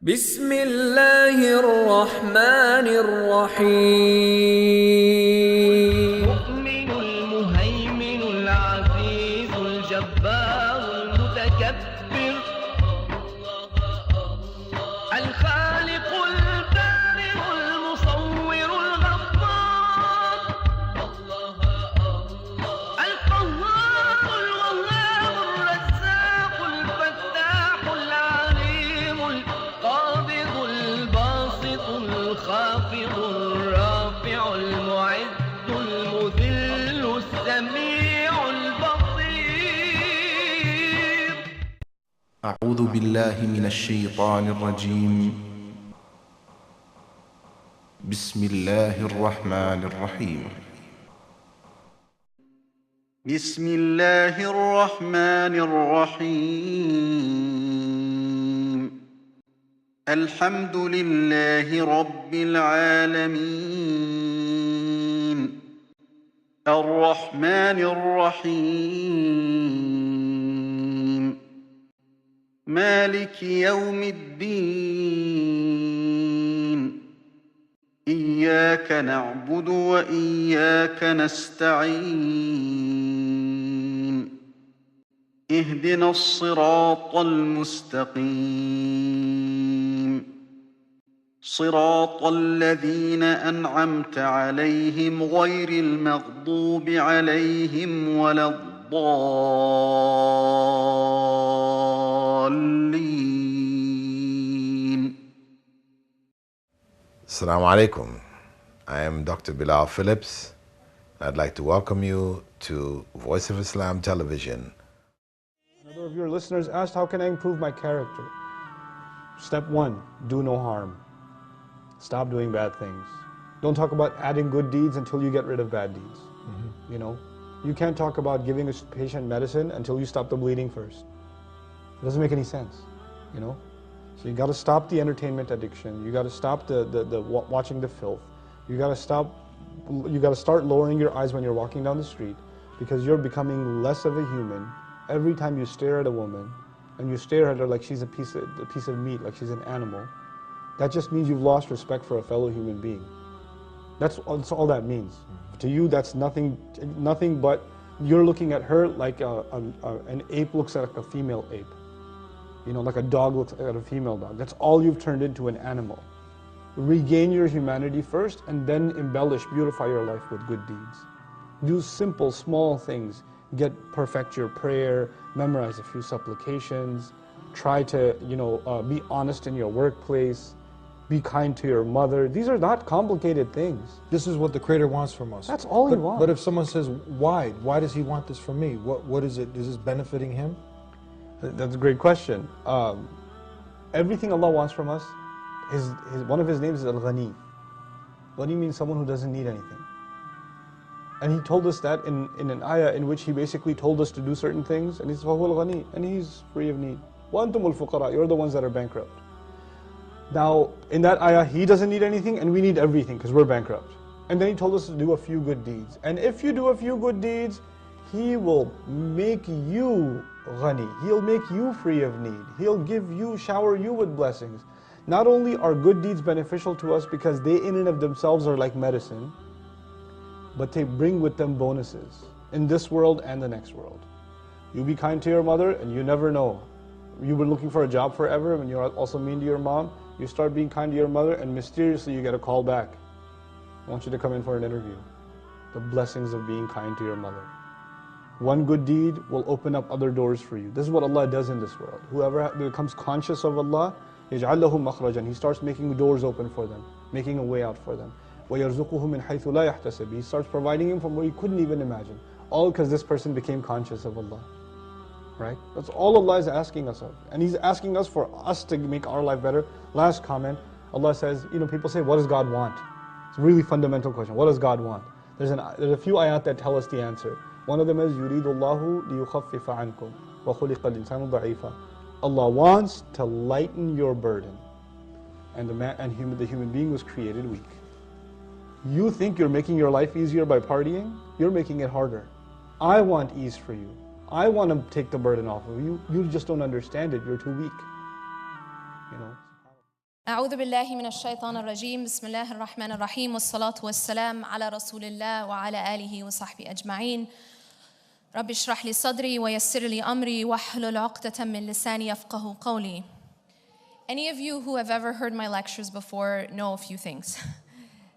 بسم الله الرحمن الرحيم المؤمن المهيمن العزيز الجبار المتكبر الخالق البارئ المصور الغفار القهار الوهاب الرزاق الفتاح العليم القابض الباسط الخافض الرافع المعز المذل السميع البصير. أعوذ بالله من الشيطان الرجيم. بسم الله الرحمن الرحيم. بسم الله الرحمن الرحيم. الحمد لله رب العالمين. الرحمن الرحيم. مالك يوم الدين. إياك نعبد وإياك نستعين. اهدنا الصراط المستقيم. صراط الذين أنعمت عليهم غير المغضوب عليهم ولا الضالين. Assalamu alaikum. I am Dr. Bilal Phillips. I'd like to welcome you to Voice of Islam Television. Another of your listeners asked, how can I improve my character? Step 1, do no harm. Stop doing bad things. Don't talk about adding good deeds until you get rid of bad deeds. You know, you can't talk about giving a patient medicine until you stop the bleeding first. It doesn't make any sense, you know. So you got to stop the entertainment addiction. You got to stop the watching the filth. You got to stop. You got to start lowering your eyes when you're walking down the street, because you're becoming less of a human every time you stare at a woman, and you stare at her like she's a piece of meat, like she's an animal. That just means you've lost respect for a fellow human being. That's all that means. To you, that's nothing but you're looking at her like an ape looks at a female ape. You know, like a dog looks at a female dog. That's all you've turned into, an animal. Regain your humanity first, and then embellish, beautify your life with good deeds. Do simple, small things. Perfect your prayer, memorize a few supplications, try to, be honest in your workplace, be kind to your mother. These are not complicated things. This is what the Creator wants from us. That's all He wants. But if someone says, why? Why does He want this from me? What is it? Is this benefiting Him? That's a great question. Everything Allah wants from us, one of His names is Al-Ghani. Ghani means someone who doesn't need anything. And He told us that in an ayah in which He basically told us to do certain things, and He says, وَهُوَ الْغَنِي, and He's free of need. وَأَنْتُمُ الْفُقَرَاء, you're the ones that are bankrupt. Now, in that ayah, He doesn't need anything, and we need everything, because we're bankrupt. And then He told us to do a few good deeds. And if you do a few good deeds, He will make you ghani. He'll make you free of need. He'll shower you with blessings. Not only are good deeds beneficial to us because they in and of themselves are like medicine, but they bring with them bonuses in this world and the next world. You be kind to your mother, and you never know. You've been looking for a job forever, and you're also mean to your mom. You start being kind to your mother, and mysteriously you get a call back. I want you to come in for an interview. The blessings of being kind to your mother. One good deed will open up other doors for you. This is what Allah does in this world. Whoever becomes conscious of Allah, يَجْعَلْ لَهُ مَخْرَجًا, He starts making doors open for them, making a way out for them. وَيَرْزُقُهُ مِنْ حَيْثُ لَا يَحْتَسِبُ, He starts providing him from where he couldn't even imagine. All because this person became conscious of Allah. Right? That's all Allah is asking us of. And He's asking us for us to make our life better. Last comment, Allah says, people say, what does God want? It's a really fundamental question. What does God want? There's a few ayat that tell us the answer. One of them is, يُرِيدُ اللَّهُ لِيُخَفِّفَ عَنْكُمْ وَخُلِقَ الْإِنسَانُ ضَعِيفًا. Allah wants to lighten your burden. And the human being was created weak. You think you're making your life easier by partying? You're making it harder. I want ease for you. I want to take the burden off of you. You just don't understand it. You're too weak. أعوذ بالله من الشيطان الرجيم بسم الله الرحمن الرحيم والصلاة والسلام على رسول الله وعلى آله وصحبه أجمعين رب اشرح لي صدري ويسر لي أمري واحلل عقدة من لساني يفقه قولي. Any of you who have ever heard my lectures before know a few things.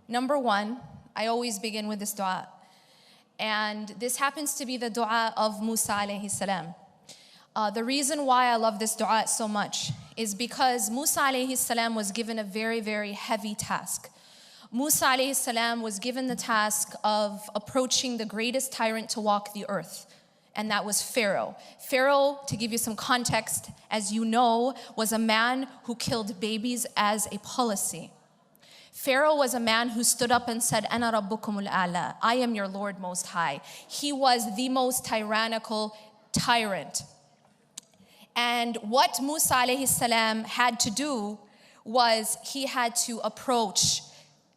Number one, I always begin with this dua. And this happens to be the dua of Musa Alaihi Salam. The reason why I love this dua so much is because Musa Alaihi Salam was given a very, very heavy task. Musa Alaihi Salam was given the task of approaching the greatest tyrant to walk the earth, and that was Pharaoh. Pharaoh, to give you some context, as you know, was a man who killed babies as a policy. Pharaoh was a man who stood up and said, "Ana rabbukumul a'la," I am your Lord Most High. He was the most tyrannical tyrant. And what Musa alayhi salam had to do was he had to approach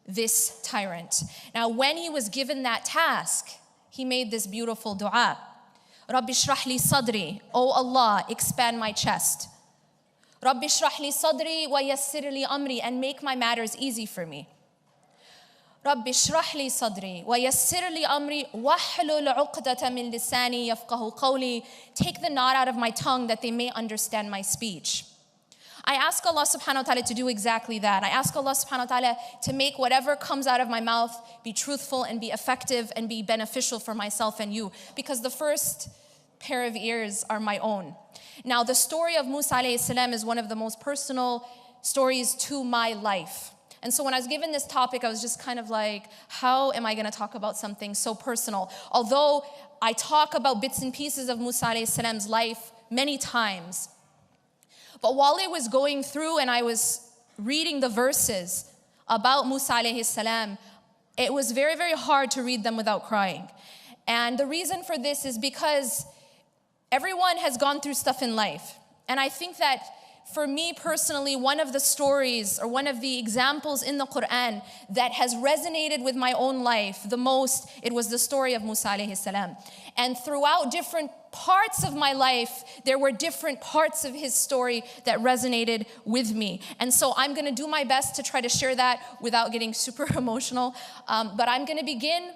this tyrant. Now, when he was given that task, he made this beautiful dua. Rabbi shrah li sadri, O Allah, expand my chest. Rabbi shrah li sadri wa yassir li amri, and make my matters easy for me. Rabbi shrah li sadri wa yassir li amri wahlul 'uqdatan min lisani yafqahu qawli. Take the knot out of my tongue that they may understand my speech. I ask Allah subhanahu wa ta'ala to do exactly that. I ask Allah subhanahu wa ta'ala to make whatever comes out of my mouth be truthful and be effective and be beneficial for myself and you, because the first pair of ears are my own. Now, the story of Musa alayhi salam is one of the most personal stories to my life. And so when I was given this topic, I was just kind of like, how am I going to talk about something so personal? Although I talk about bits and pieces of Musa alayhi salam's life many times. But while I was going through and I was reading the verses about Musa alayhi salam, it was very, very hard to read them without crying. And the reason for this is because everyone has gone through stuff in life. And I think that for me personally, one of the stories or one of the examples in the Qur'an that has resonated with my own life the most, it was the story of Musa alayhi salam. And throughout different parts of my life, there were different parts of his story that resonated with me. And so I'm going to do my best to try to share that without getting super emotional. But I'm going to begin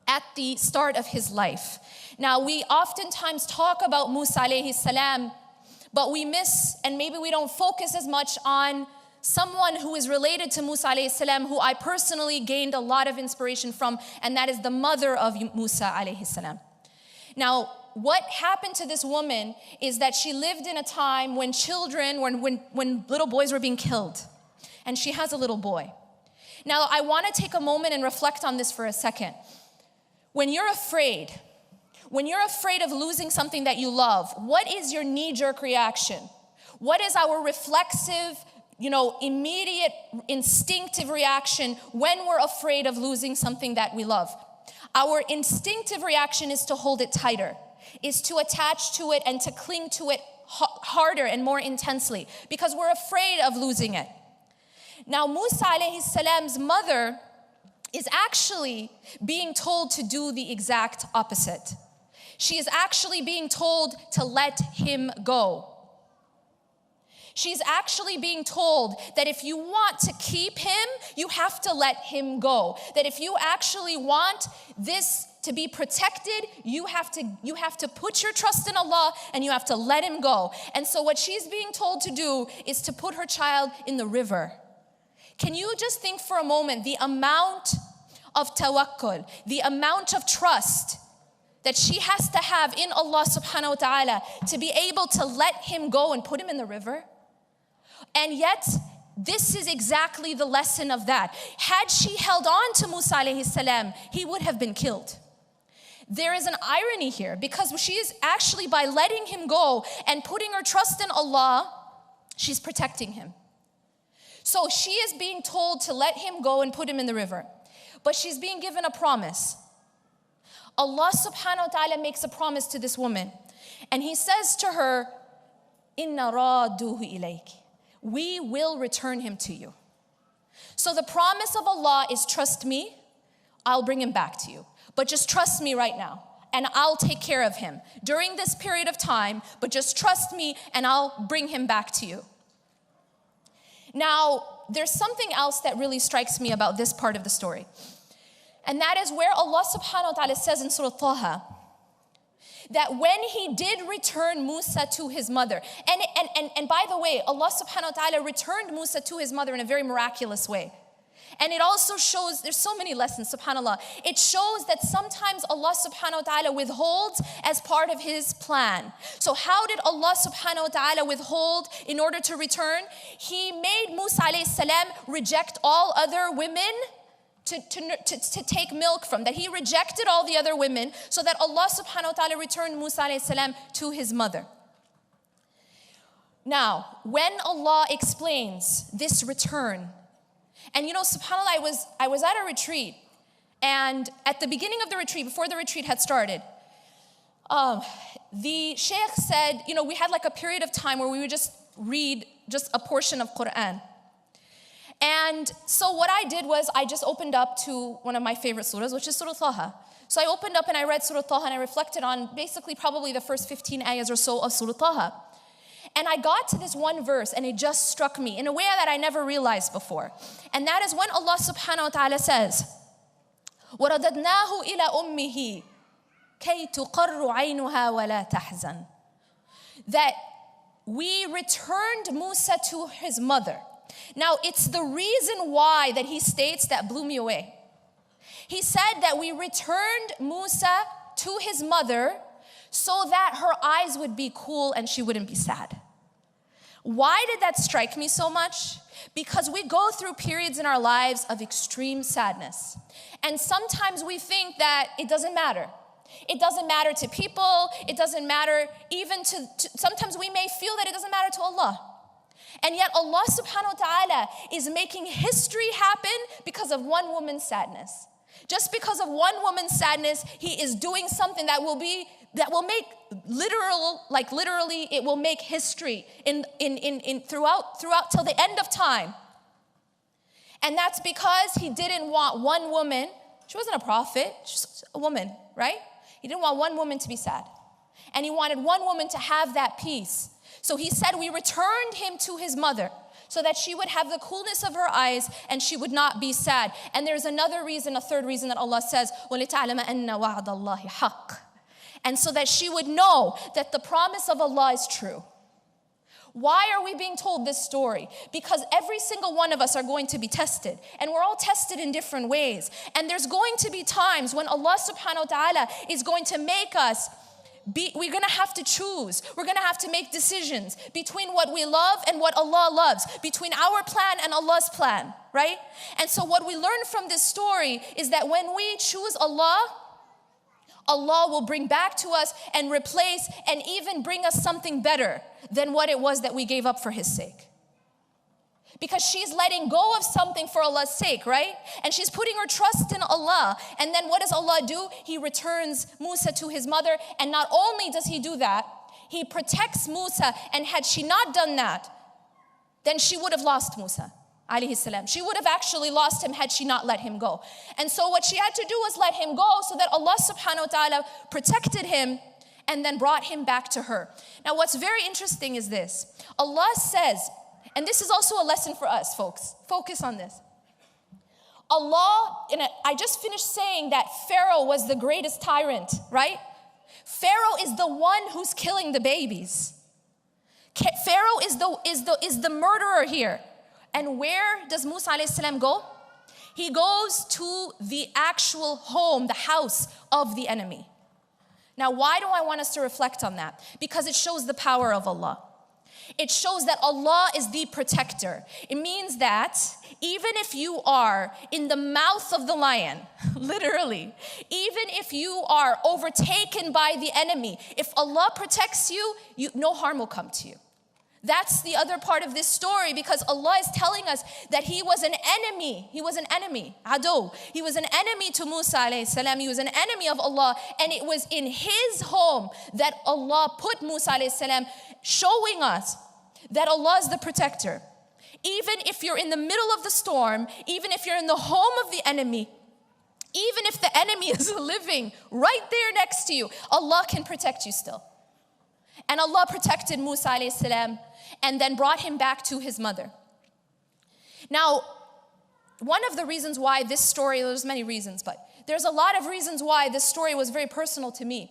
at the start of his life. Now, we oftentimes talk about Musa alayhi salam, but we miss, and maybe we don't focus as much on someone who is related to Musa alayhi salam, who I personally gained a lot of inspiration from, and that is the mother of Musa alayhi salam. Now, what happened to this woman is that she lived in a time when when little boys were being killed, and she has a little boy. Now, I want to take a moment and reflect on this for a second. When you're afraid of losing something that you love, what is your knee-jerk reaction? What is our reflexive, immediate, instinctive reaction when we're afraid of losing something that we love? Our instinctive reaction is to hold it tighter, is to attach to it and to cling to it harder and more intensely, because we're afraid of losing it. Now, Musa alayhi salam's mother is actually being told to do the exact opposite. She is actually being told to let him go. She's actually being told that if you want to keep him, you have to let him go. That if you actually want this to be protected, you have to put your trust in Allah and you have to let him go. And so what she's being told to do is to put her child in the river. Can you just think for a moment the amount of tawakkul, the amount of trust that she has to have in Allah subhanahu wa ta'ala to be able to let him go and put him in the river? And yet, this is exactly the lesson of that. Had she held on to Musa alayhi salam, he would have been killed. There is an irony here, because she is actually, by letting him go and putting her trust in Allah, she's protecting him. So she is being told to let him go and put him in the river. But she's being given a promise. Allah subhanahu wa ta'ala makes a promise to this woman. And he says to her, Inna raduhu ilayk. We will return him to you. So the promise of Allah is, trust me, I'll bring him back to you. But just trust me right now, and I'll take care of him during this period of time, but just trust me and I'll bring him back to you. Now, there's something else that really strikes me about this part of the story. And that is where Allah subhanahu wa ta'ala says in Surah Taha, that when he did return Musa to his mother, and by the way, Allah subhanahu wa ta'ala returned Musa to his mother in a very miraculous way. And it also shows, there's so many lessons, subhanAllah. It shows that sometimes Allah subhanahu wa ta'ala withholds as part of his plan. So how did Allah subhanahu wa ta'ala withhold in order to return? He made Musa alayhi salam reject all other women to take milk from, that he rejected all the other women so that Allah subhanahu wa ta'ala returned Musa alayhi salam to his mother. Now, when Allah explains this return, and you know, subhanAllah, I was at a retreat, and at the beginning of the retreat, before the retreat had started, the sheikh said, you know, we had like a period of time where we would just read just a portion of Qur'an. And so what I did was I just opened up to one of my favorite surahs, which is Surah Taha. So I opened up and I read Surah Taha and I reflected on basically probably the first 15 ayahs or so of Surah Taha. And I got to this one verse and it just struck me in a way that I never realized before. And that is when Allah subhanahu wa ta'ala says, وَرَدَدْنَاهُ إِلَى أُمِّهِ كَيْ تُقَرُّ عَيْنُهَا وَلَا تَحْزَنْ. That we returned Musa to his mother. Now, it's the reason why that he states that blew me away. He said that we returned Musa to his mother so that her eyes would be cool and she wouldn't be sad. Why did that strike me so much? Because we go through periods in our lives of extreme sadness. And sometimes we think that it doesn't matter. It doesn't matter to people. It doesn't matter even to sometimes we may feel that it doesn't matter to Allah. And yet Allah subhanahu wa ta'ala is making history happen because of one woman's sadness. Just because of one woman's sadness, he is doing something that will make literally it will make history throughout till the end of time. And that's because he didn't want one woman, she wasn't a prophet, she's a woman, right? He didn't want one woman to be sad. And he wanted one woman to have that peace. So he said we returned him to his mother so that she would have the coolness of her eyes and she would not be sad. And there's another reason, a third reason that Allah says, وَلِتَعْلَمَ أَنَّ وَعْدَ اللَّهِ حَقٌّ. And so that she would know that the promise of Allah is true. Why are we being told this story? Because every single one of us are going to be tested. And we're all tested in different ways. And there's going to be times when Allah subhanahu wa ta'ala is going to make us we're going to have to choose. We're going to have to make decisions between what we love and what Allah loves, between our plan and Allah's plan, right? And so what we learn from this story is that when we choose Allah, Allah will bring back to us and replace and even bring us something better than what it was that we gave up for His sake. Because she's letting go of something for Allah's sake, right? And she's putting her trust in Allah. And then what does Allah do? He returns Musa to his mother. And not only does he do that, he protects Musa. And had she not done that, then she would have lost Musa, Alaihi salam. She would have actually lost him had she not let him go. And so what she had to do was let him go so that Allah subhanahu wa ta'ala protected him and then brought him back to her. Now what's very interesting is this. Allah says, and this is also a lesson for us, folks. Focus on this. Allah, I just finished saying that Pharaoh was the greatest tyrant, right? Pharaoh is the one who's killing the babies. Pharaoh is the murderer here. And where does Musa alayhi salam go? He goes to the actual home, the house of the enemy. Now, why do I want us to reflect on that? Because it shows the power of Allah. It shows that Allah is the protector. It means that even if you are in the mouth of the lion, literally, even if you are overtaken by the enemy, if Allah protects you, no harm will come to you. That's the other part of this story, because Allah is telling us that he was an enemy. He was an enemy, ado. He was an enemy to Musa alayhi salam. He was an enemy of Allah. And it was in his home that Allah put Musa alayhi salam, showing us that Allah is the protector. Even if you're in the middle of the storm, even if you're in the home of the enemy, even if the enemy is living right there next to you, Allah can protect you still. And Allah protected Musa alayhi salam and then brought him back to his mother. Now, one of the reasons why this story, there's many reasons, but there's a lot of reasons why this story was very personal to me.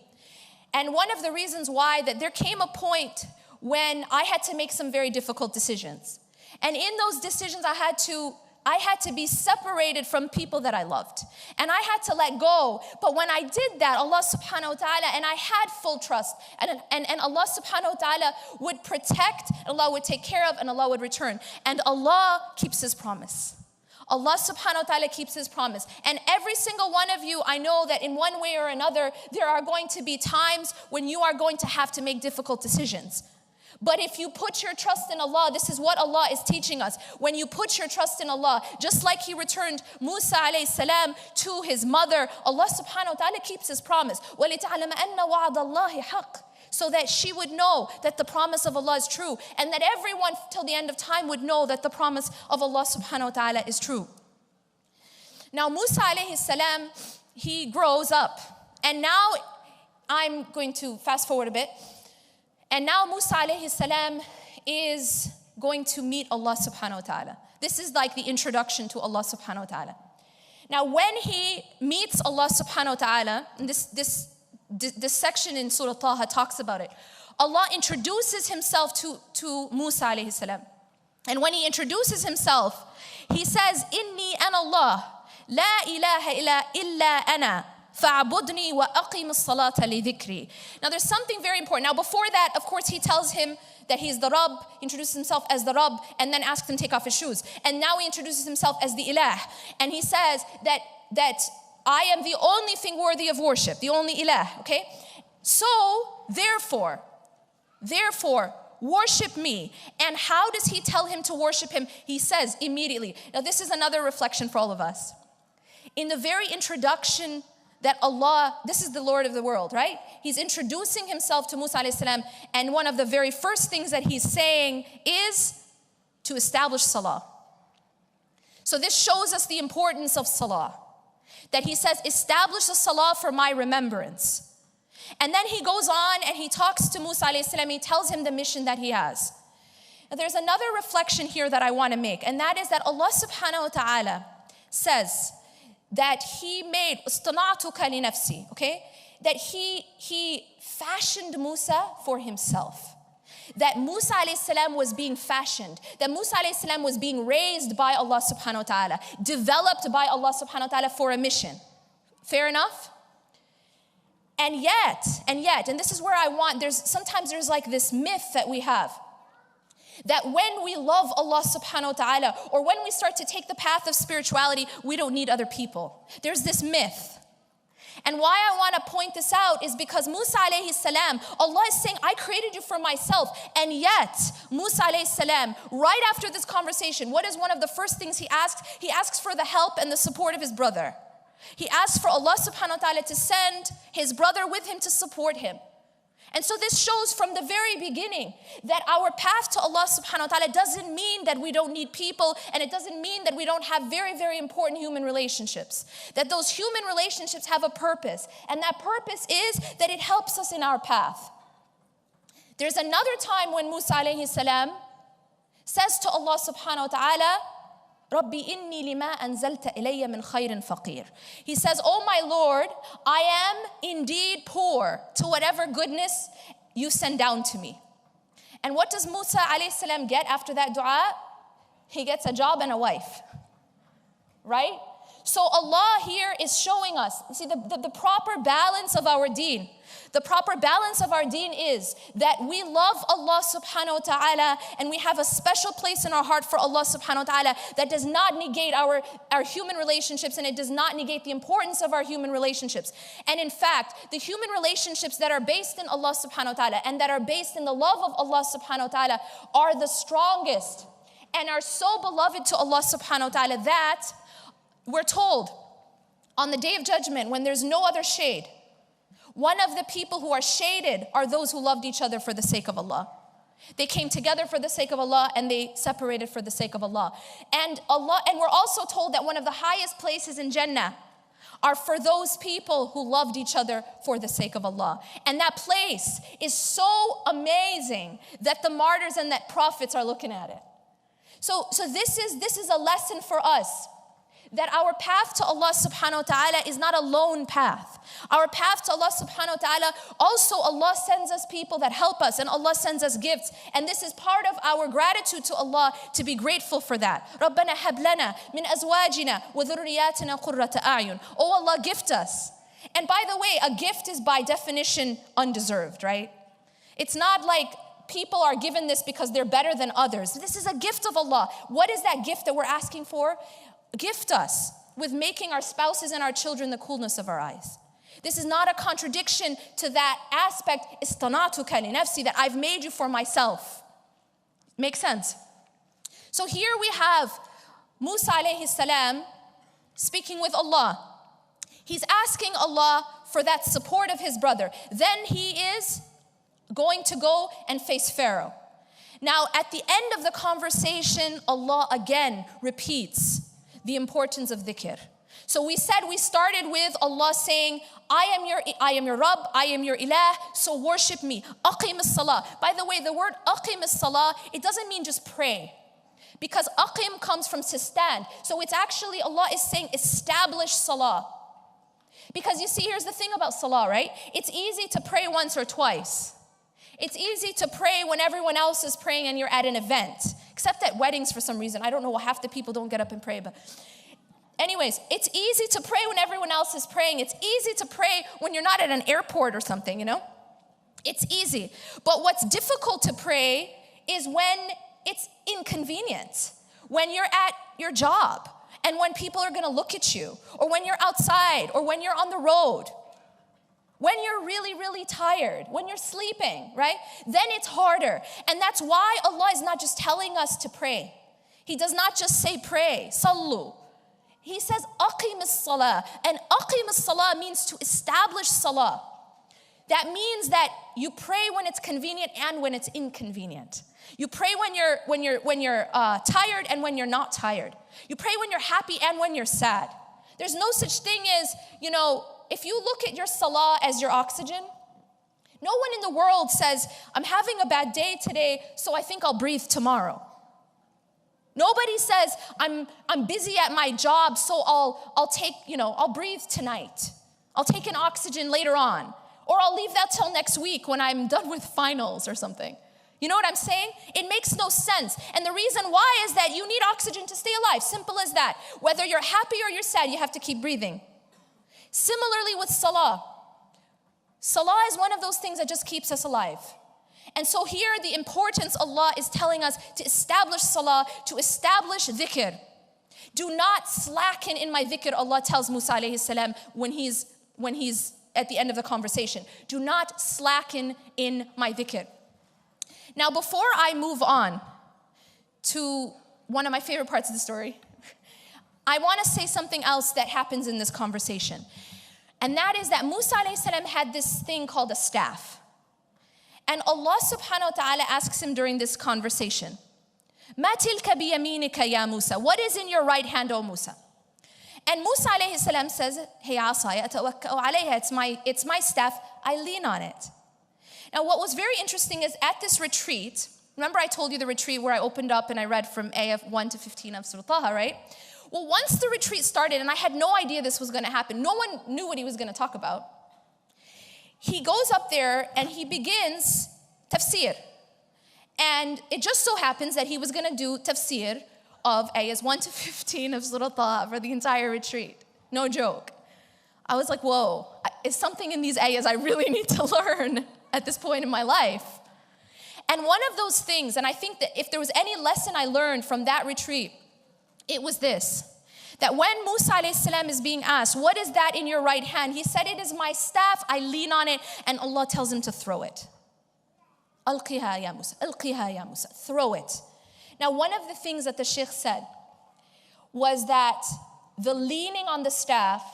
And one of the reasons why that there came a point when I had to make some very difficult decisions. And in those decisions, I had to be separated from people that I loved. And I had to let go. But when I did that, Allah subhanahu wa ta'ala, and I had full trust, and Allah subhanahu wa ta'ala would protect, Allah would take care of, and Allah would return. And Allah keeps His promise. Allah subhanahu wa ta'ala keeps His promise. And every single one of you, I know that in one way or another, there are going to be times when you are going to have to make difficult decisions. But if you put your trust in Allah, this is what Allah is teaching us. When you put your trust in Allah, just like He returned Musa alayhi salam to his mother, Allah subhanahu wa ta'ala keeps His promise. وَلِتَعْلَمَ أَنَّ وَعْدَ اللَّهِ حَقٌّ, so that she would know that the promise of Allah is true, and that everyone till the end of time would know that the promise of Allah subhanahu wa ta'ala is true. Now Musa alayhi salam, he grows up, and now I'm going to fast forward a bit. And now Musa alayhi salam is going to meet Allah subhanahu wa ta'ala. This is like the introduction to Allah subhanahu wa ta'ala. Now when he meets Allah subhanahu wa ta'ala, and this section in Surah Taha talks about it, Allah introduces Himself to Musa alayhi salam. And when He introduces Himself, He says, Inni ana Allah, la ilaha illa ana. فَعْبُدْنِي وَأَقِيمُ الصَّلَاةَ لِذِكْرِي. Now there's something very important. Now before that, of course, He tells him that He's the Rabb, introduces Himself as the Rabb, and then asks him to take off his shoes. And now He introduces Himself as the Ilah. And He says that I am the only thing worthy of worship, the only Ilah, okay? So, therefore, worship me. And how does He tell him to worship Him? He says immediately. Now this is another reflection for all of us. In the very introduction that Allah, this is the Lord of the world, right? He's introducing Himself to Musa alayhi salam, and one of the very first things that He's saying is to establish salah. So this shows us the importance of salah. That He says, establish the salah for my remembrance. And then He goes on and He talks to Musa alayhi salam, He tells him the mission that he has. Now there's another reflection here that I want to make, and that is that Allah subhanahu wa ta'ala says that He made اصطنعتك لنفسي, okay? That he fashioned Musa for Himself. That Musa alayhi salam was being fashioned. That Musa alayhi salam was being raised by Allah subhanahu wa ta'ala, developed by Allah subhanahu wa ta'ala for a mission. Fair enough? And yet, and this is where sometimes there's like this myth that we have, that when we love Allah subhanahu wa ta'ala, or when we start to take the path of spirituality, we don't need other people. There's this myth. And why I want to point this out is because Musa alayhi salam, Allah is saying, I created you for myself. And yet, Musa alayhi salam, right after this conversation, what is one of the first things he asks? He asks for the help and the support of his brother. He asks for Allah subhanahu wa ta'ala to send his brother with him to support him. And so this shows from the very beginning that our path to Allah subhanahu wa ta'ala doesn't mean that we don't need people, and it doesn't mean that we don't have very, very important human relationships. That those human relationships have a purpose, and that purpose is that it helps us in our path. There's another time when Musa alayhi salam says to Allah subhanahu wa ta'ala, Rabbi inni lima anzalta ilayya min khayrin faqir. He says, oh my Lord, I am indeed poor to whatever goodness you send down to me. And what does Musa alayhi salam get after that dua? He gets a job and a wife, right? So Allah here is showing us, see the proper balance of our deen. The proper balance of our deen is that we love Allah subhanahu wa ta'ala, and we have a special place in our heart for Allah subhanahu wa ta'ala that does not negate our human relationships, and it does not negate the importance of our human relationships. And in fact, the human relationships that are based in Allah subhanahu wa ta'ala and that are based in the love of Allah subhanahu wa ta'ala are the strongest and are so beloved to Allah subhanahu wa ta'ala that we're told on the Day of Judgment, when there's no other shade, one of the people who are shaded are those who loved each other for the sake of Allah. They came together for the sake of Allah, and they separated for the sake of Allah. And we're also told that one of the highest places in Jannah are for those people who loved each other for the sake of Allah. And that place is so amazing that the martyrs and that prophets are looking at it. So this is a lesson for us, that our path to Allah subhanahu wa ta'ala is not a lone path. Our path to Allah subhanahu wa ta'ala, also Allah sends us people that help us, and Allah sends us gifts. And this is part of our gratitude to Allah, to be grateful for that. رَبَّنَا هَبْ لَنَا مِنْ أَزْوَاجِنَا وَذُرِّيَّاتِنَا قُرَّةَ أَعْيُنٍ. Oh Allah, gift us. And by the way, a gift is by definition undeserved, right? It's not like people are given this because they're better than others. This is a gift of Allah. What is that gift that we're asking for? Gift us with making our spouses and our children the coolness of our eyes. This is not a contradiction to that aspect, istanatuka li nafsi, that I've made you for myself. Makes sense? So here we have Musa alayhi salam speaking with Allah. He's asking Allah for that support of his brother. Then he is going to go and face Pharaoh. Now at the end of the conversation, Allah again repeats the importance of dhikr. So we said, we started with Allah saying, I am your Rabb, I am your Ilah, so worship me. Aqim as-salah. By the way, the word aqim as-salah, it doesn't mean just pray. Because aqim comes from to stand. So it's actually, Allah is saying, establish salah. Because you see, here's the thing about salah, right? It's easy to pray once or twice. It's easy to pray when everyone else is praying and you're at an event. Except at weddings for some reason. I don't know why half the people don't get up and pray. But anyways, it's easy to pray when everyone else is praying. It's easy to pray when you're not at an airport or something, you know? It's easy. But what's difficult to pray is when it's inconvenient. When you're at your job and when people are going to look at you, or when you're outside, or when you're on the road. When you're really, really tired, when you're sleeping, right? Then it's harder. And that's why Allah is not just telling us to pray. He does not just say pray, sallu. He says aqim as-salah. And aqim as-salah means to establish salah. That means that you pray when it's convenient and when it's inconvenient. You pray when you're tired and when you're not tired. You pray when you're happy and when you're sad. There's no such thing as, if you look at your salah as your oxygen, no one in the world says, I'm having a bad day today, so I think I'll breathe tomorrow. Nobody says, I'm busy at my job, so I'll breathe tonight. I'll take an oxygen later on. Or I'll leave that till next week when I'm done with finals or something. You know what I'm saying? It makes no sense. And the reason why is that you need oxygen to stay alive. Simple as that. Whether you're happy or you're sad, you have to keep breathing. Similarly with salah. Salah is one of those things that just keeps us alive. And so here the importance Allah is telling us to establish salah, to establish dhikr. Do not slacken in my dhikr, Allah tells Musa alayhi salam when he's at the end of the conversation. Do not slacken in my dhikr. Now before I move on to one of my favorite parts of the story, I want to say something else that happens in this conversation. And that is that Musa alayhi salam had this thing called a staff. And Allah subhanahu wa ta'ala asks him during this conversation, "Ma tilka biyaminika ya Musa?" What is in your right hand, O Musa? And Musa alayhi salam says, "Hey asaya atawakka'u alayha." It's my staff, I lean on it. Now what was very interesting is at this retreat, remember I told you the retreat where I opened up and I read from ayah 1 to 15 of Surah Taha, right? Well, once the retreat started, and I had no idea this was going to happen, no one knew what he was going to talk about. He goes up there and he begins tafsir. And it just so happens that he was going to do tafsir of ayahs 1 to 15 of Surah Taha for the entire retreat. No joke. I was like, whoa, is something in these ayahs I really need to learn at this point in my life? And one of those things, and I think that if there was any lesson I learned from that retreat, it was this, that when Musa alayhi salam is being asked, what is that in your right hand? He said, it is my staff, I lean on it, and Allah tells him to throw it. Alqiha ya Musa, alqiha ya Musa, throw it. Now one of the things that the Sheikh said was that the leaning on the staff,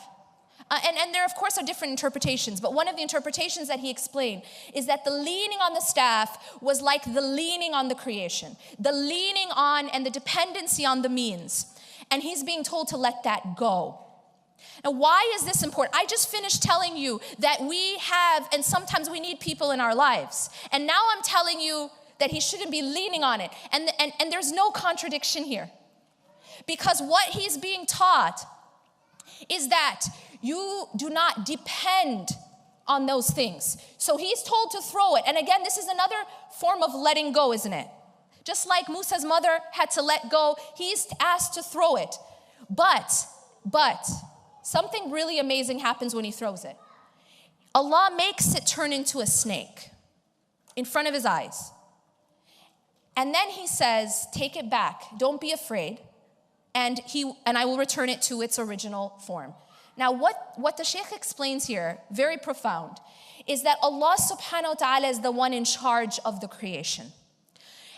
and there of course are different interpretations, but one of the interpretations that he explained is that the leaning on the staff was like the leaning on the creation, the leaning on and the dependency on the means. And he's being told to let that go. Now why is this important? I just finished telling you that we have, and sometimes we need people in our lives. And now I'm telling you that he shouldn't be leaning on it. And there's no contradiction here. Because what he's being taught is that you do not depend on those things. So he's told to throw it. And again, this is another form of letting go, isn't it? Just like Musa's mother had to let go, he's asked to throw it. But something really amazing happens when he throws it. Allah makes it turn into a snake in front of his eyes. And then he says, take it back, don't be afraid, and I will return it to its original form. Now what the Shaykh explains here, very profound, is that Allah subhanahu wa ta'ala is the one in charge of the creation.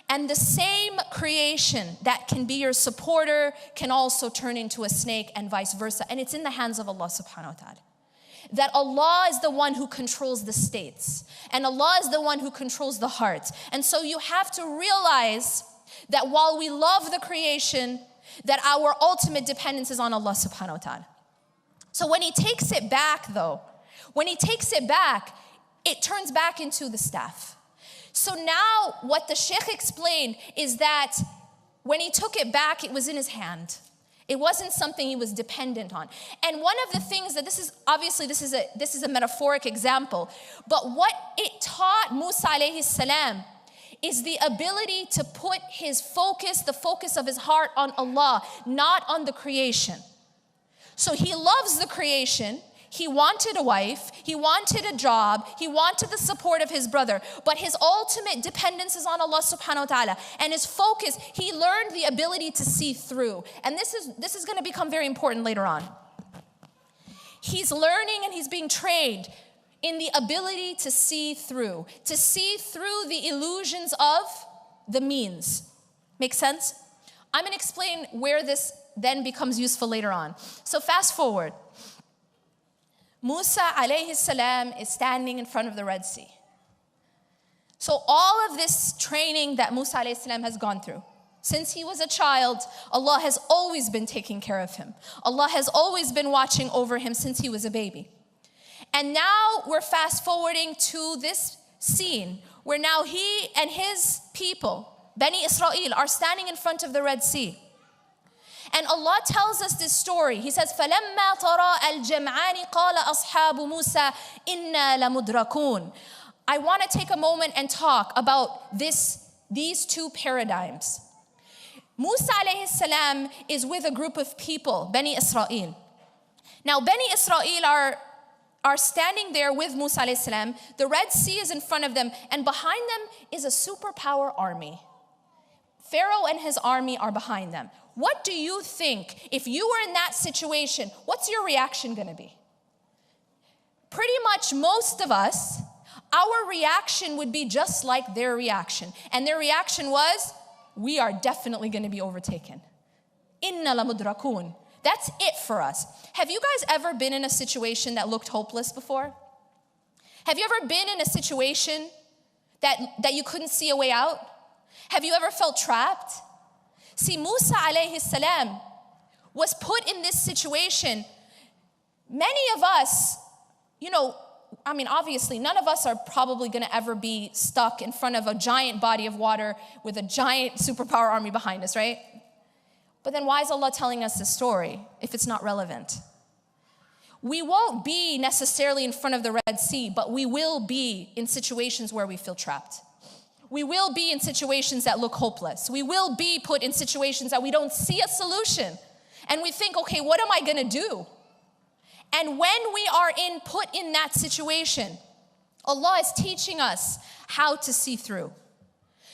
And the same creation that can be your supporter can also turn into a snake and vice versa. And it's in the hands of Allah subhanahu wa ta'ala. That Allah is the one who controls the states. And Allah is the one who controls the heart. And so you have to realize that while we love the creation, that our ultimate dependence is on Allah subhanahu wa ta'ala. So when he takes it back though, it turns back into the staff. So now what the Shaykh explained is that when he took it back, it was in his hand. It wasn't something he was dependent on. And one of the things that this is a metaphoric example, but what it taught Musa Alaihi Salam is the ability to put his focus, the focus of his heart on Allah, not on the creation. So he loves the creation. He wanted a wife, he wanted a job, he wanted the support of his brother, but his ultimate dependence is on Allah subhanahu wa ta'ala. And his focus, he learned the ability to see through. And this is going to become very important later on. He's learning and he's being trained in the ability to see through the illusions of the means. Make sense? I'm going to explain where this then becomes useful later on. So fast forward. Musa Alaihi Salam is standing in front of the Red Sea. So all of this training that Musa Alaihi Salam has gone through, since he was a child, Allah has always been taking care of him. Allah has always been watching over him since he was a baby. And now we're fast forwarding to this scene where now he and his people, Bani Israel, are standing in front of the Red Sea. And Allah tells us this story. He says, فَلَمَّا تَرَى الْجَمْعَانِ قَالَ أَصْحَابُ مُوسَى إِنَّا لَمُدْرَكُونَ. I want to take a moment and talk about these two paradigms. Musa alayhi salam is with a group of people, Bani Israel. Now, Bani Israel are standing there with Musa alayhi salam. The Red Sea is in front of them, and behind them is a superpower army. Pharaoh and his army are behind them. What do you think, if you were in that situation, what's your reaction going to be? Pretty much most of us, our reaction would be just like their reaction. And their reaction was, we are definitely going to be overtaken. Inna lamudrakun. That's it for us. Have you guys ever been in a situation that looked hopeless before? Have you ever been in a situation that you couldn't see a way out? Have you ever felt trapped? See, Musa alayhi salam was put in this situation. Many of us, obviously, none of us are probably going to ever be stuck in front of a giant body of water with a giant superpower army behind us, right? But then why is Allah telling us this story if it's not relevant? We won't be necessarily in front of the Red Sea, but we will be in situations where we feel trapped. We will be in situations that look hopeless. We will be put in situations that we don't see a solution. And we think, okay, what am I going to do? And when we are put in that situation, Allah is teaching us how to see through.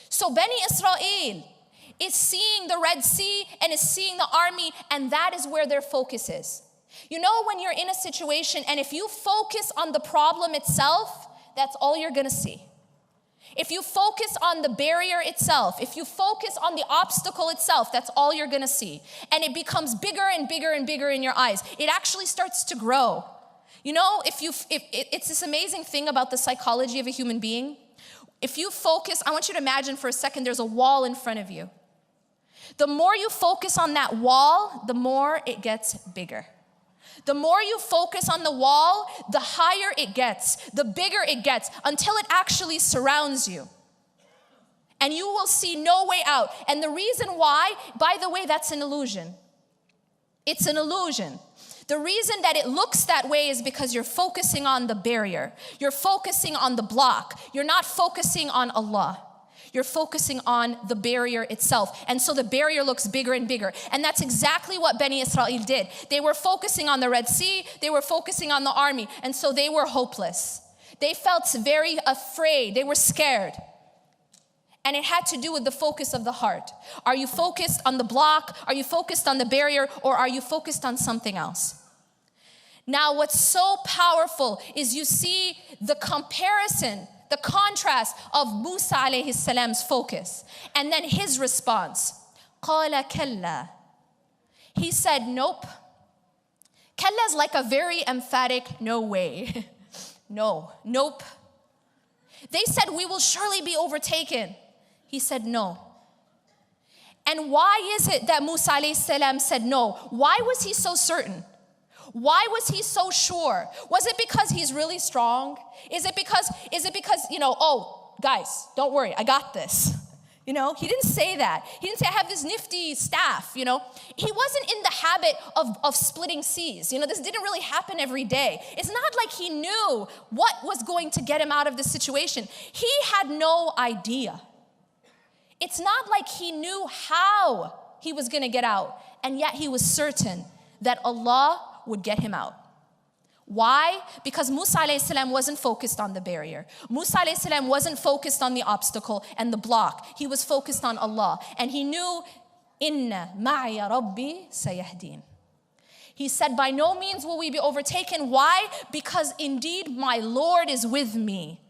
So Bani Israel is seeing the Red Sea and is seeing the army, and that is where their focus is. You know, when you're in a situation and if you focus on the problem itself, that's all you're going to see. If you focus on the barrier itself, if you focus on the obstacle itself, that's all you're going to see. And it becomes bigger and bigger and bigger in your eyes. It actually starts to grow. You know, it's this amazing thing about the psychology of a human being. If you focus, I want you to imagine for a second there's a wall in front of you. The more you focus on that wall, the more it gets bigger. The more you focus on the wall, the higher it gets, the bigger it gets, until it actually surrounds you. And you will see no way out. And the reason why, by the way, that's an illusion. It's an illusion. The reason that it looks that way is because you're focusing on the barrier. You're focusing on the block. You're not focusing on Allah. You're focusing on the barrier itself. And so the barrier looks bigger and bigger. And that's exactly what Bani Israel did. They were focusing on the Red Sea. They were focusing on the army. And so they were hopeless. They felt very afraid. They were scared. And it had to do with the focus of the heart. Are you focused on the block? Are you focused on the barrier? Or are you focused on something else? Now, what's so powerful is you see the comparison, the contrast of Musa alayhi salam's focus and then his response. قَالَ كَلَّا. He said, nope. Kalla is like a very emphatic no way. No, nope. They said, we will surely be overtaken. He said, no. And why is it that Musa alayhi salam said no? Why was he so certain? Why was he so sure? Was it because he's really strong? Is it because, oh, guys, don't worry, I got this. He didn't say that. He didn't say, I have this nifty staff, He wasn't in the habit of splitting seas. This didn't really happen every day. It's not like he knew what was going to get him out of this situation. He had no idea. It's not like he knew how he was going to get out. And yet he was certain that Allah would get him out. Why? Because Musa alayhi salam wasn't focused on the barrier. Musa alayhi salam wasn't focused on the obstacle and the block. He was focused on Allah. And he knew, Inna ma'ya rabbi sayahdeen. He said, by no means will we be overtaken. Why? Because indeed my Lord is with me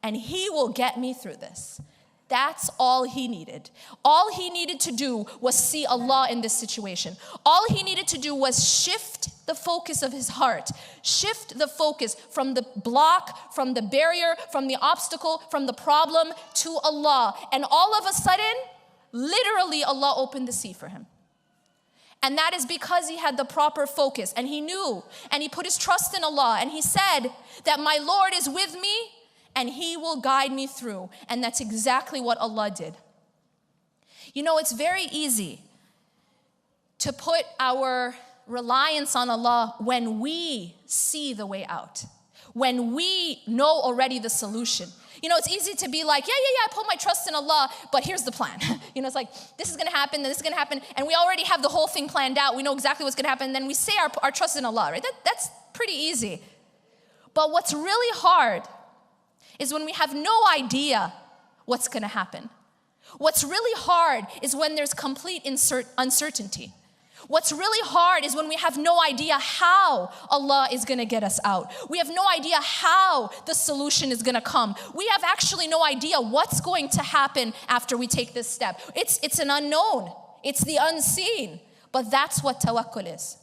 and he will get me through this. That's all he needed. All he needed to do was see Allah in this situation. All he needed to do was shift the focus of his heart. Shift the focus from the block, from the barrier, from the obstacle, from the problem to Allah. And all of a sudden, literally Allah opened the sea for him. And that is because he had the proper focus. And he knew, and he put his trust in Allah. And he said that my Lord is with me and he will guide me through. And that's exactly what Allah did. It's very easy to put our reliance on Allah when we see the way out, when we know already the solution. It's easy to be like, yeah, I put my trust in Allah, but here's the plan. It's like, this is going to happen, then this is going to happen, and we already have the whole thing planned out. We know exactly what's going to happen, and then we say our trust in Allah, right? That's pretty easy. But what's really hard is when we have no idea what's going to happen. What's really hard is when there's complete uncertainty. What's really hard is when we have no idea how Allah is going to get us out. We have no idea how the solution is going to come. We have actually no idea what's going to happen after we take this step. It's an unknown. It's the unseen. But that's what tawakkul is.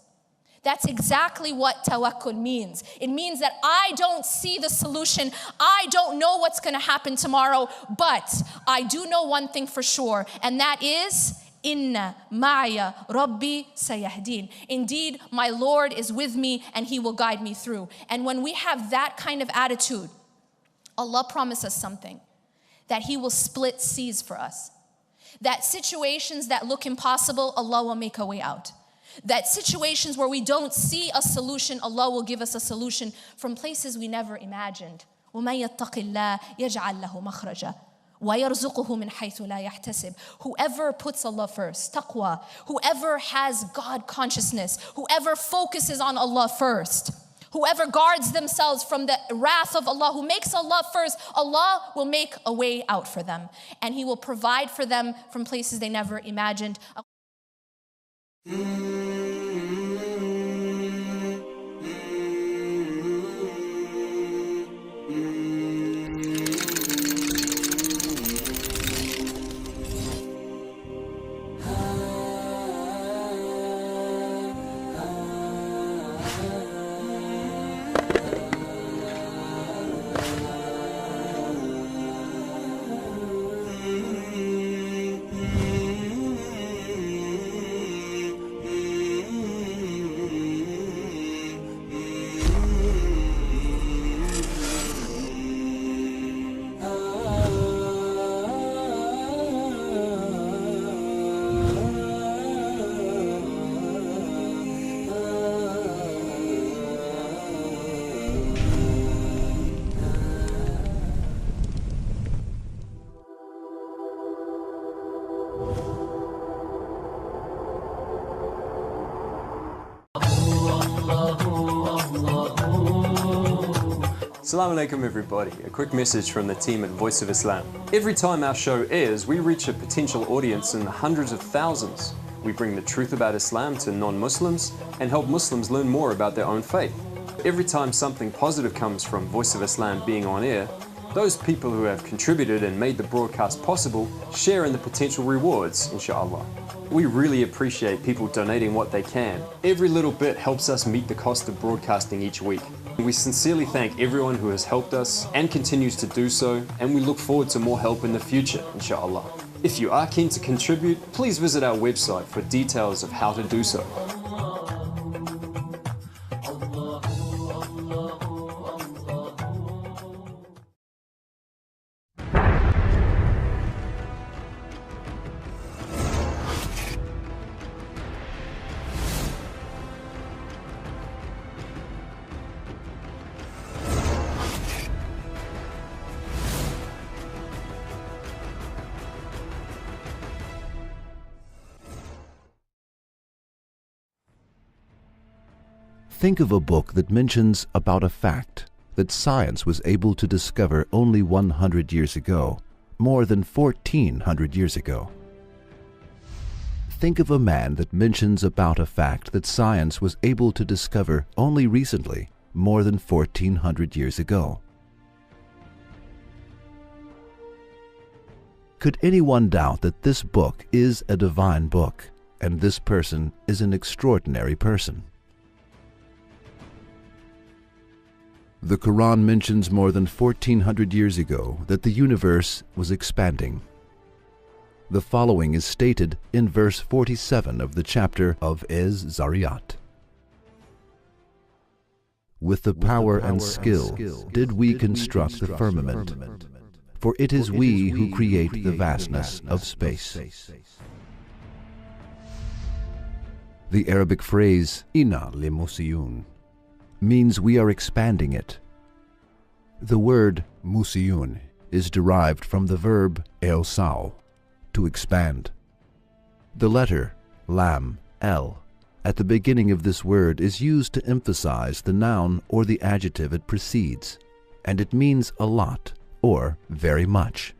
That's exactly what tawakkul means. It means that I don't see the solution. I don't know what's going to happen tomorrow, but I do know one thing for sure, and that is, Inna ma'ya rabbi sayahdeen. Indeed, my Lord is with me and he will guide me through. And when we have that kind of attitude, Allah promises us something, that he will split seas for us. That situations that look impossible, Allah will make a way out. That situations where we don't see a solution, Allah will give us a solution from places we never imagined. وَمَن يَتَّقِ اللَّهَ يَجْعَلْ لَهُ مَخْرَجًا وَيَرْزُقُهُ مِنْ حَيْثُ لَا يَحْتَسِبُ. Whoever puts Allah first, taqwa, whoever has God consciousness, whoever focuses on Allah first, whoever guards themselves from the wrath of Allah, who makes Allah first, Allah will make a way out for them. And he will provide for them from places they never imagined. Salam alaikum everybody, a quick message from the team at Voice of Islam. Every time our show airs, we reach a potential audience in the hundreds of thousands. We bring the truth about Islam to non-Muslims and help Muslims learn more about their own faith. Every time something positive comes from Voice of Islam being on air, those people who have contributed and made the broadcast possible share in the potential rewards, inshallah. We really appreciate people donating what they can. Every little bit helps us meet the cost of broadcasting each week. We sincerely thank everyone who has helped us and continues to do so, and we look forward to more help in the future, inshallah. If you are keen to contribute, please visit our website for details of how to do so. Think of a book that mentions about a fact that science was able to discover only 100 years ago, more than 1400 years ago. Think of a man that mentions about a fact that science was able to discover only recently, more than 1400 years ago. Could anyone doubt that this book is a divine book, and this person is an extraordinary person? The Qur'an mentions more than 1400 years ago that the universe was expanding. The following is stated in verse 47 of the chapter of Az-Zariyat. With the power and skill did we construct the firmament, for it is we who create the vastness of space. The Arabic phrase "Inna limusiyun" means we are expanding it. The word musiyun is derived from the verb eosau, to expand. The letter lam, L, at the beginning of this word is used to emphasize the noun or the adjective it precedes, and it means a lot or very much.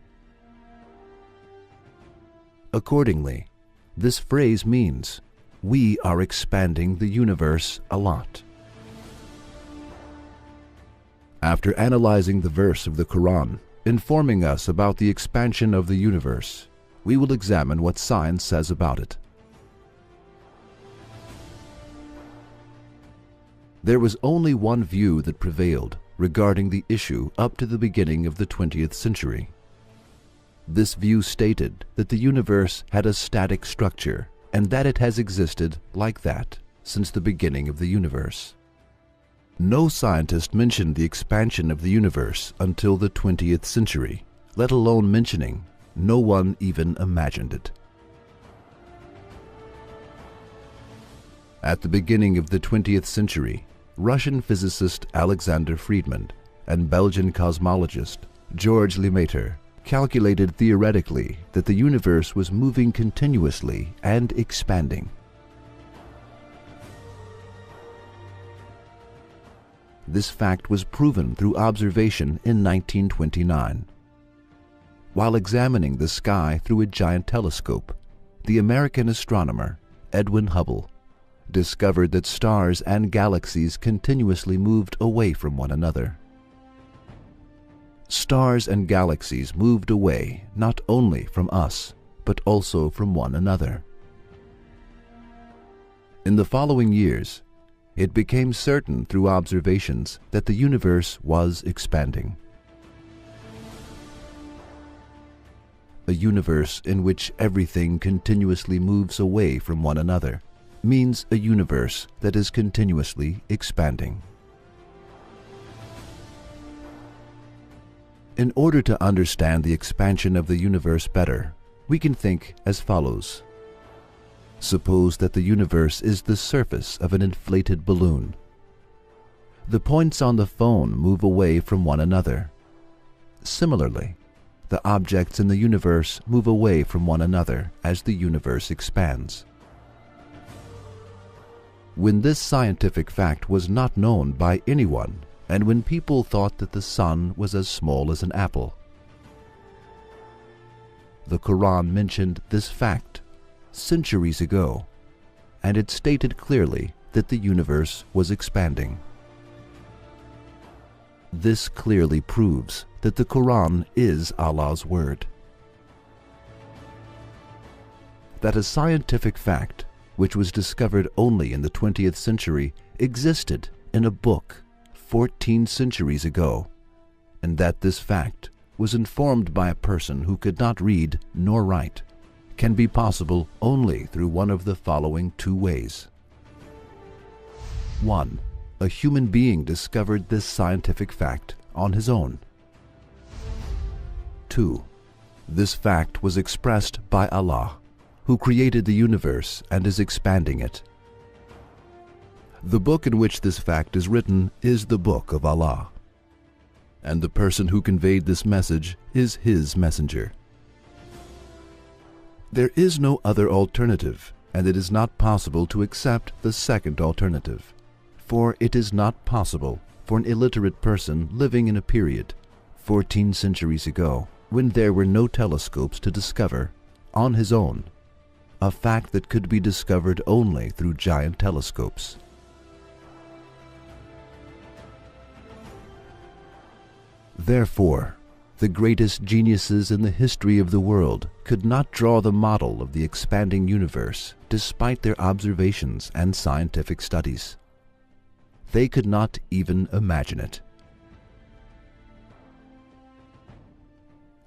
Accordingly, this phrase means we are expanding the universe a lot. After analyzing the verse of the Qur'an, informing us about the expansion of the universe, we will examine what science says about it. There was only one view that prevailed regarding the issue up to the beginning of the 20th century. This view stated that the universe had a static structure and that it has existed like that since the beginning of the universe. No scientist mentioned the expansion of the universe until the 20th century, let alone mentioning, no one even imagined it. At the beginning of the 20th century, Russian physicist Alexander Friedman and Belgian cosmologist George Lemaitre calculated theoretically that the universe was moving continuously and expanding. This fact was proven through observation in 1929. While examining the sky through a giant telescope, the American astronomer Edwin Hubble discovered that stars and galaxies continuously moved away from one another. Stars and galaxies moved away not only from us, but also from one another. In the following years, it became certain through observations that the universe was expanding. A universe in which everything continuously moves away from one another means a universe that is continuously expanding. In order to understand the expansion of the universe better, we can think as follows. Suppose that the universe is the surface of an inflated balloon. The points on the phone move away from one another. Similarly, the objects in the universe move away from one another as the universe expands. When this scientific fact was not known by anyone and when people thought that the sun was as small as an apple. The Qur'an mentioned this fact centuries ago, and it stated clearly that the universe was expanding. This clearly proves that the Qur'an is Allah's word. That a scientific fact, which was discovered only in the 20th century, existed in a book 14 centuries ago, and that this fact was informed by a person who could not read nor write, can be possible only through one of the following two ways. 1. A human being discovered this scientific fact on his own. 2. This fact was expressed by Allah, who created the universe and is expanding it. The book in which this fact is written is the Book of Allah, and the person who conveyed this message is His messenger. There is no other alternative, and it is not possible to accept the second alternative, for it is not possible for an illiterate person living in a period 14 centuries ago, when there were no telescopes, to discover, on his own, a fact that could be discovered only through giant telescopes. Therefore, the greatest geniuses in the history of the world could not draw the model of the expanding universe despite their observations and scientific studies. They could not even imagine it.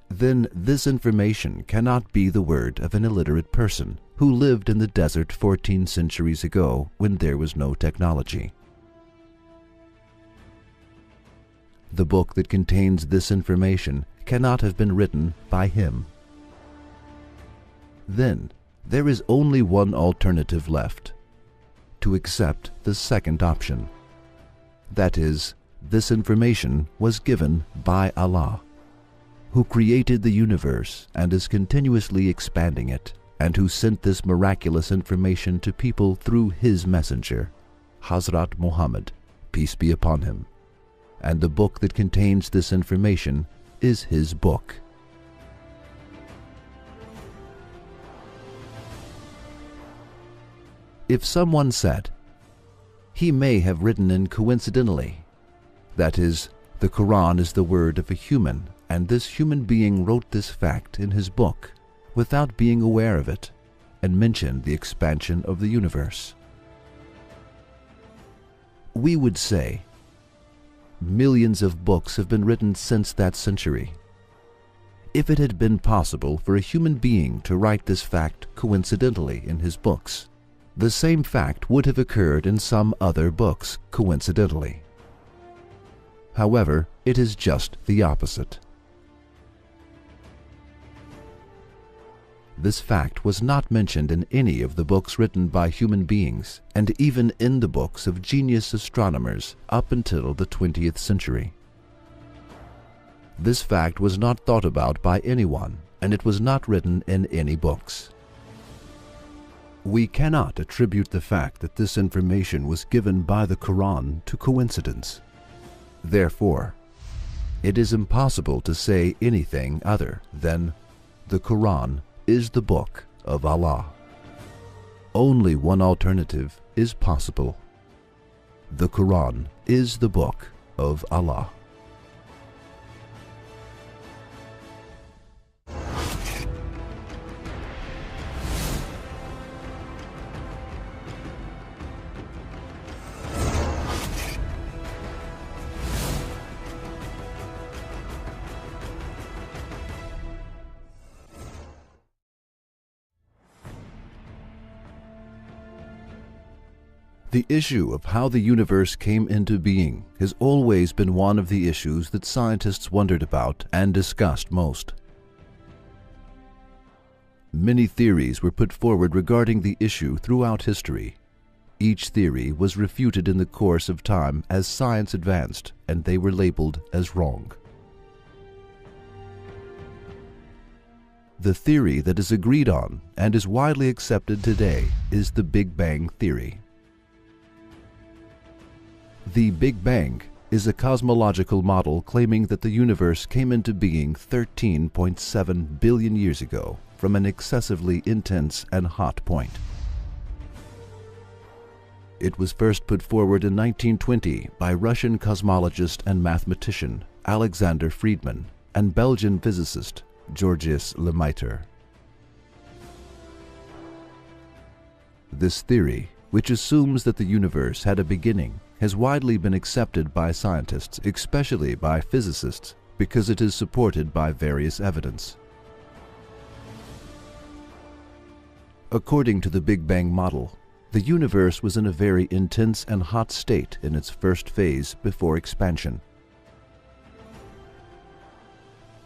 Then this information cannot be the word of an illiterate person who lived in the desert 14 centuries ago when there was no technology. The book that contains this information cannot have been written by him. Then there is only one alternative left: to accept the second option. That is, this information was given by Allah, who created the universe and is continuously expanding it, and who sent this miraculous information to people through His messenger, Hazrat Muhammad, peace be upon him. And the book that contains this information is His book. If someone said, he may have written in coincidentally, that is, the Qur'an is the word of a human, and this human being wrote this fact in his book without being aware of it, and mentioned the expansion of the universe, we would say, millions of books have been written since that century. If it had been possible for a human being to write this fact coincidentally in his books, the same fact would have occurred in some other books coincidentally. However, it is just the opposite. This fact was not mentioned in any of the books written by human beings, and even in the books of genius astronomers up until the 20th century. This fact was not thought about by anyone, and it was not written in any books. We cannot attribute the fact that this information was given by the Qur'an to coincidence. Therefore, it is impossible to say anything other than the Qur'an is the book of Allah. Only one alternative is possible. The Qur'an is the book of Allah. The issue of how the universe came into being has always been one of the issues that scientists wondered about and discussed most. Many theories were put forward regarding the issue throughout history. Each theory was refuted in the course of time as science advanced, and they were labeled as wrong. The theory that is agreed on and is widely accepted today is the Big Bang theory. The Big Bang is a cosmological model claiming that the universe came into being 13.7 billion years ago from an excessively intense and hot point. It was first put forward in 1920 by Russian cosmologist and mathematician Alexander Friedmann and Belgian physicist Georges Lemaitre. This theory, which assumes that the universe had a beginning, has widely been accepted by scientists, especially by physicists, because it is supported by various evidence. According to the Big Bang model, the universe was in a very intense and hot state in its first phase before expansion.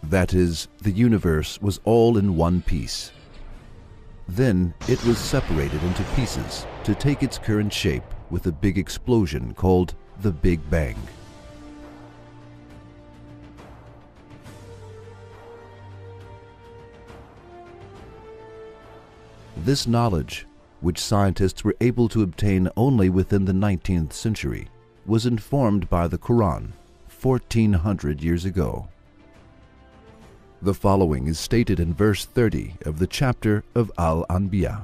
That is, the universe was all in one piece. Then it was separated into pieces to take its current shape with a big explosion called the Big Bang. This knowledge, which scientists were able to obtain only within the 19th century, was informed by the Qur'an 1400 years ago. The following is stated in verse 30 of the chapter of Al-Anbiya.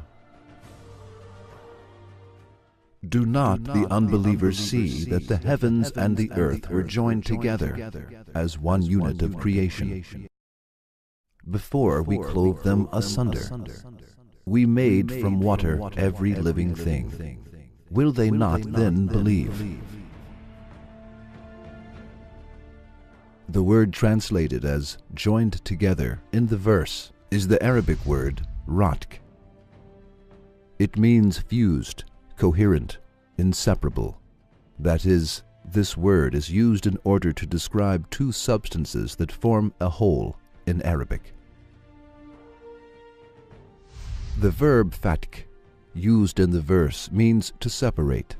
Do not the unbelievers see that the heavens and the earth were joined together as one unit of creation? Before we clove them asunder, we made from water every living thing. Will they not then believe? The word translated as joined together in the verse is the Arabic word ratk. It means fused, coherent, inseparable. That is, this word is used in order to describe two substances that form a whole in Arabic. The verb fatk, used in the verse, means to separate.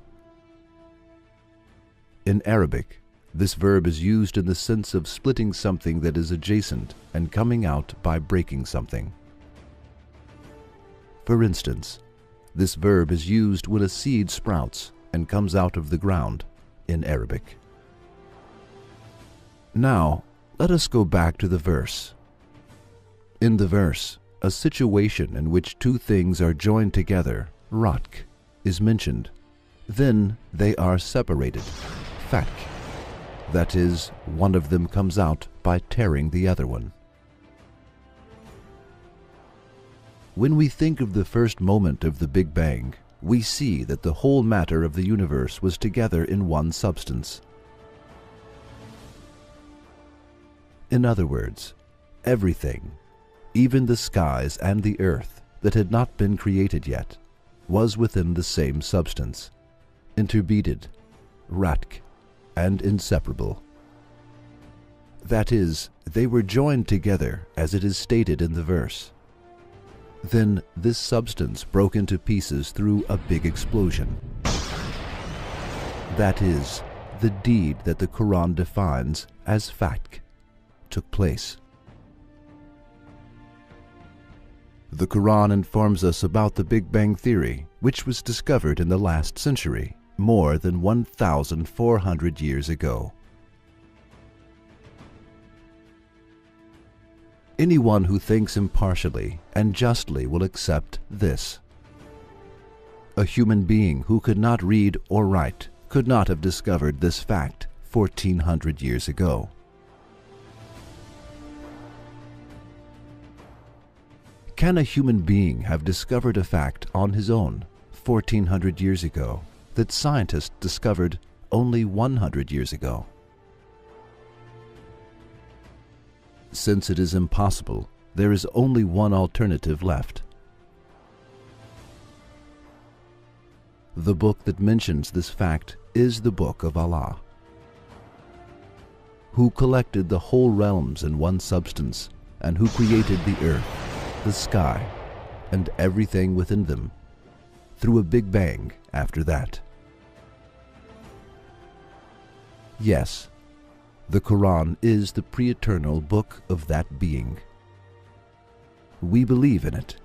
In Arabic, this verb is used in the sense of splitting something that is adjacent and coming out by breaking something. For instance, this verb is used when a seed sprouts and comes out of the ground in Arabic. Now, let us go back to the verse. In the verse, a situation in which two things are joined together, ratk, is mentioned. Then they are separated, fatk. That is, one of them comes out by tearing the other one. When we think of the first moment of the Big Bang, we see that the whole matter of the universe was together in one substance. In other words, everything, even the skies and the earth that had not been created yet, was within the same substance, interbeaded, ratk, and inseparable. That is, they were joined together as it is stated in the verse. Then this substance broke into pieces through a big explosion. That is, the deed that the Quran defines as fatk took place. The Quran informs us about the Big Bang Theory, which was discovered in the last century, more than 1,400 years ago. Anyone who thinks impartially and justly will accept this. A human being who could not read or write could not have discovered this fact 1,400 years ago. Can a human being have discovered a fact on his own 1,400 years ago that scientists discovered only 100 years ago? Since it is impossible, there is only one alternative left. The book that mentions this fact is the Book of Allah, who collected the whole realms in one substance and who created the earth, the sky, and everything within them through a Big Bang after that. Yes, the Quran is the pre-eternal book of that being. We believe in it.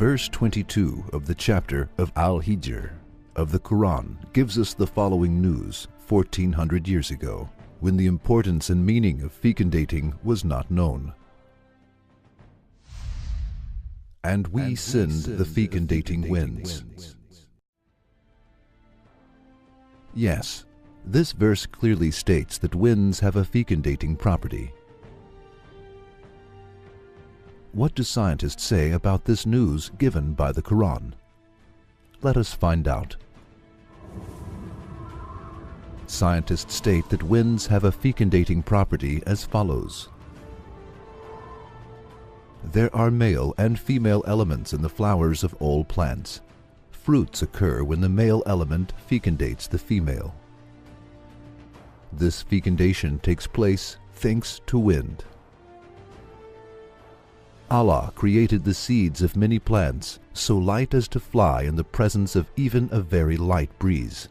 Verse 22 of the chapter of Al-Hijr of the Qur'an gives us the following news 1400 years ago, when the importance and meaning of fecundating was not known. And we send the fecundating winds. Yes, this verse clearly states that winds have a fecundating property. What do scientists say about this news given by the Quran? Let us find out. Scientists state that winds have a fecundating property as follows. There are male and female elements in the flowers of all plants. Fruits occur when the male element fecundates the female. This fecundation takes place thanks to wind. Allah created the seeds of many plants so light as to fly in the presence of even a very light breeze.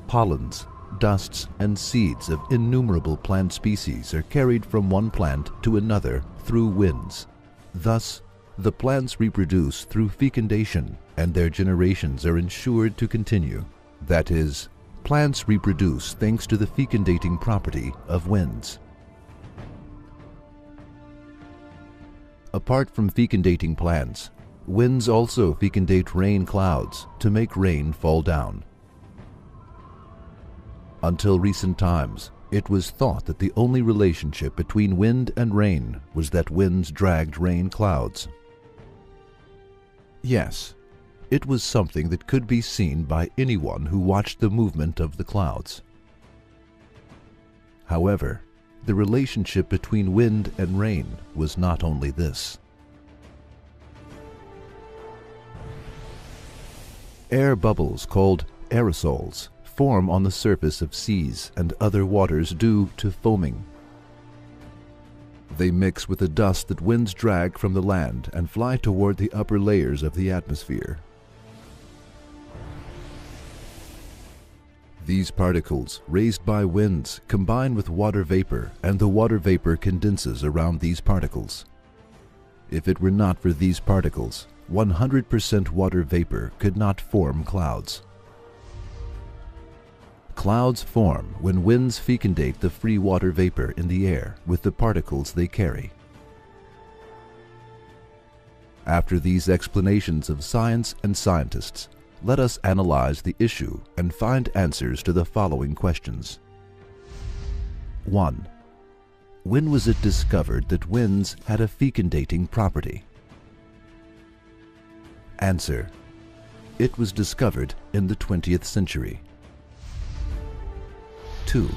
Pollens, dusts, and seeds of innumerable plant species are carried from one plant to another through winds. Thus, the plants reproduce through fecundation, and their generations are ensured to continue. That is, plants reproduce thanks to the fecundating property of winds. Apart from fecundating plants, winds also fecundate rain clouds to make rain fall down. Until recent times, it was thought that the only relationship between wind and rain was that winds dragged rain clouds. Yes, it was something that could be seen by anyone who watched the movement of the clouds. However, the relationship between wind and rain was not only this. Air bubbles called aerosols form on the surface of seas and other waters due to foaming. They mix with the dust that winds drag from the land and fly toward the upper layers of the atmosphere. These particles, raised by winds, combine with water vapor, and the water vapor condenses around these particles. If it were not for these particles, 100% water vapor could not form clouds. Clouds form when winds fecundate the free water vapor in the air with the particles they carry. After these explanations of science and scientists, let us analyze the issue and find answers to the following questions. 1. When was it discovered that winds had a fecundating property? Answer. It was discovered in the 20th century. 2.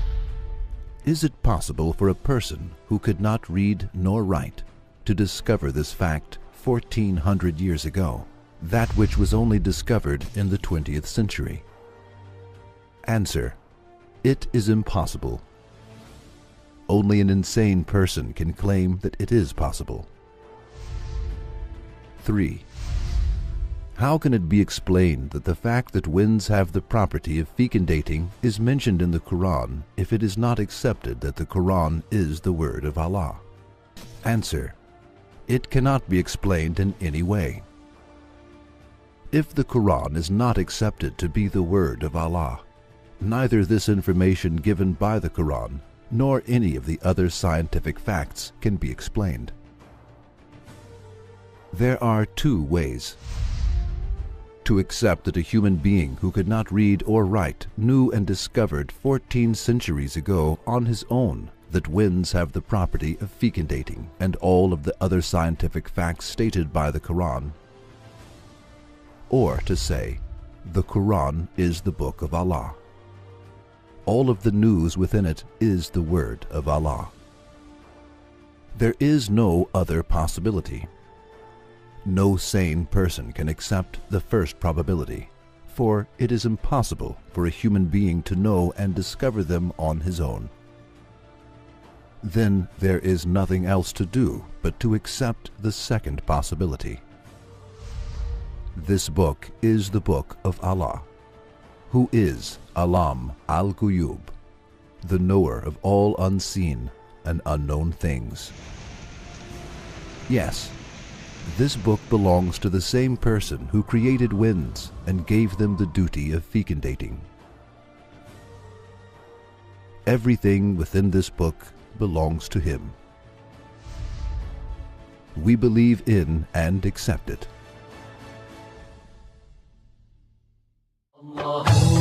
Is it possible for a person who could not read nor write to discover this fact 1400 years ago? That which was only discovered in the 20th century? Answer. It is impossible. Only an insane person can claim that it is possible. 3. How can it be explained that the fact that winds have the property of fecundating is mentioned in the Quran if it is not accepted that the Quran is the word of Allah? Answer. It cannot be explained in any way. If the Quran is not accepted to be the word of Allah, neither this information given by the Quran nor any of the other scientific facts can be explained. There are two ways. To accept that a human being who could not read or write knew and discovered 14 centuries ago on his own that winds have the property of fecundating and all of the other scientific facts stated by the Quran. Or to say, the Quran is the book of Allah. All of the news within it is the word of Allah. There is no other possibility. No sane person can accept the first probability, for it is impossible for a human being to know and discover them on his own. Then there is nothing else to do but to accept the second possibility. This book is the book of Allah, who is Alam al-Ghuyub, the knower of all unseen and unknown things. Yes, This book belongs to the same person who created winds and gave them the duty of fecundating. Everything within this book belongs to him. We believe in and accept it. Allah